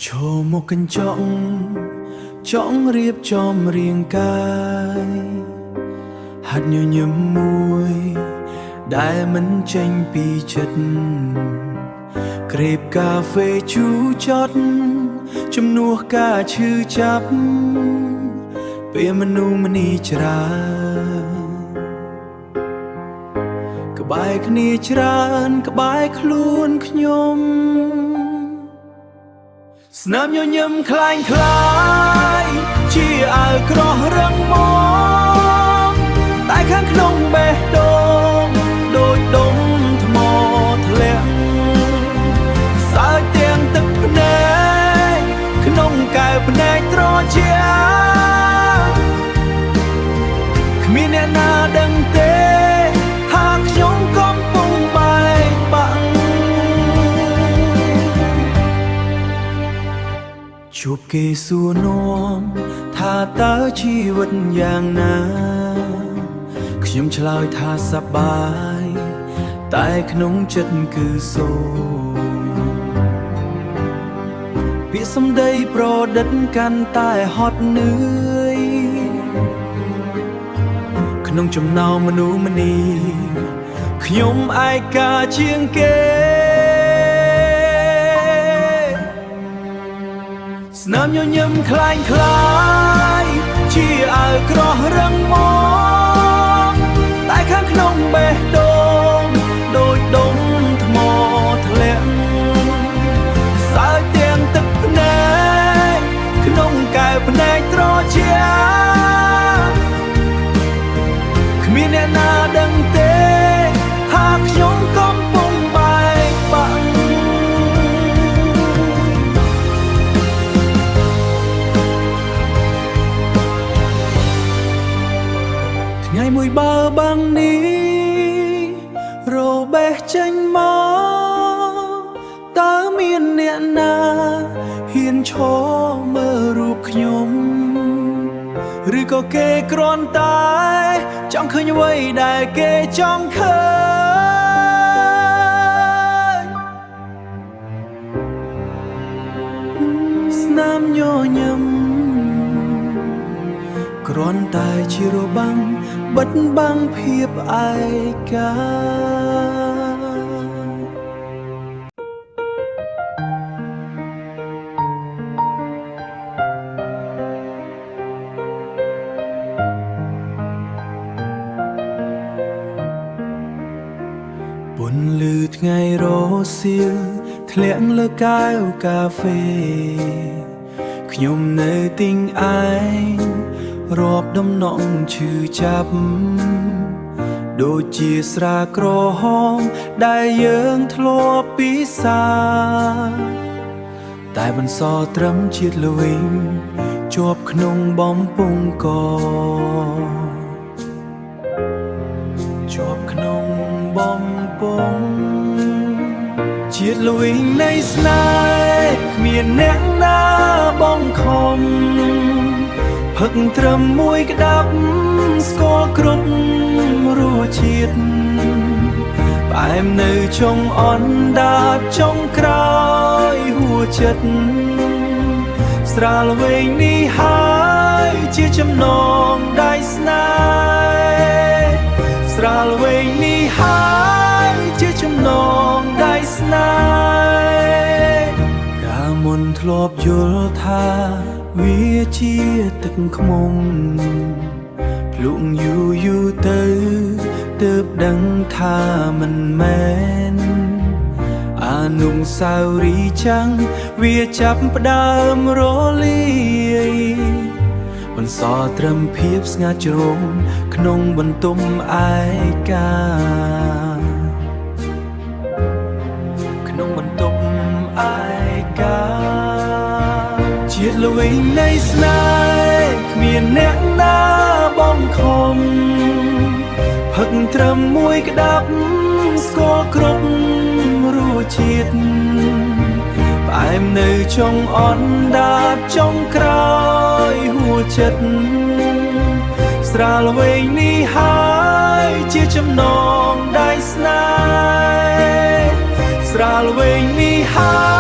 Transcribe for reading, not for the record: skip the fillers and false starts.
ចូលមកកញ្ចក់ចង់រៀបចំរាងកាយហាត់ញញឹមមួយដែលមិនចេញពីចិត្តក្រេបកាហ្វេជូរចត់ជំនួសការឈឺចាប់ពេលមនុស្សម្នីច្រើនក្បែរគ្នាច្រើនក្បែរខ្លួនខ្ញុំស្នាមញញឹមคล้ายคล้ายជាអាវក្រោះរឹងមាំតែខាងក្នុងបេះដូងដូចដុំថ្មធ្លាក់សើចទាំងទឹកភ្នែកក្នុងកែវភ្នែកត្រជាគ្មានអ្នកណាដឹងទេថាខ្ញុំកំពុងបែកបាក់ជួបគេសួរនាំថាតើជីវិតយ៉ាងណាខ្ញុំឆ្លើយថាសប្បាយតែក្នុងចិត្តគឺសូន្យពាក្យសម្ដីប្រឌិតកាន់តែហត់នឿយក្នុងចំណោមមនុស្សម្នីខ្ញុំឯកាជាងគេស្នាមញញឹមคล้ายคล้ายជាអាវក្រោះរឹងមាំតែខាងក្នុងបេះដូងដូចដុំថ្មធ្លាក់សើចទាំងទឹកភ្នែកក្នុងកែវភ្នែកត្រជាគ្មានអ្នកណាដឹងទេថាខ្ញុំកំពុងបែកបាក់ថ្ងៃមួយបើបាំងនេះរបេះចេញមកតើមានអ្នកណាហ៊ានឈរមើលរូបខ្ញុំឬក៏គេគ្រាន់តែចង់ឃើញអ្វីដែលគេចង់ឃើញស្នាមញញឹមគ្រាន់តែជារបាំងបិទបាំងភាពឯកាពន្លឺថ្ងៃរសៀលធ្លាក់លើកែវកាហ្វេខ្ញុំនៅទីងឯងរាប់ដំណក់ឈឺចាប់ដូចជាស្រាក្រហមដែលយើងធ្លាប់ពិសាតែបន្សល់ត្រឹមជាតិល្វីងជាប់ក្នុងបំពង់កជាប់ក្នុងបំពង់ជាតិល្វីងនៃស្នេហ៍គ្មានអ្នកណាបងខំផឹកត្រឹមមួយក្តាប់ស្គាល់គ្រប់រសជាតិផ្អែមនៅចុងអណ្ដាតចុងក្រោយហួចិត្តស្រាលវែងនេះហើយជាចំណងដៃស្នេហ៍ស្រាលវែងនេះហើយជាចំណងដៃស្នេហ៍កាលមុនធ្លាប់យល់ថាវាជាទឹកខ្មុំភ្លុកយូរយូរទៅទើបដឹងថាមិនមែនអនុស្សាវរីយ៍ចាំងវាចាប់ផ្ដើមរលាយបន្សល់ត្រឹមភាពស្ងាត់ជ្រងក្នុងបន្ទប់ឯកាក្នុងបន្ទប់ឯកាជាតិល្វីងនៃស្នេហ៍គ្មានអ្នកណាបងខំផឹកត្រឹមមួយក្តាប់ស្គាល់គ្រប់រសជាតិផ្អែមនៅចុងអណ្ដាតចុងក្រោយហួចិត្តស្រាលវែងនេះហើយជាចំណងដៃស្នេហ៍ស្រាលវែងនេះហើយ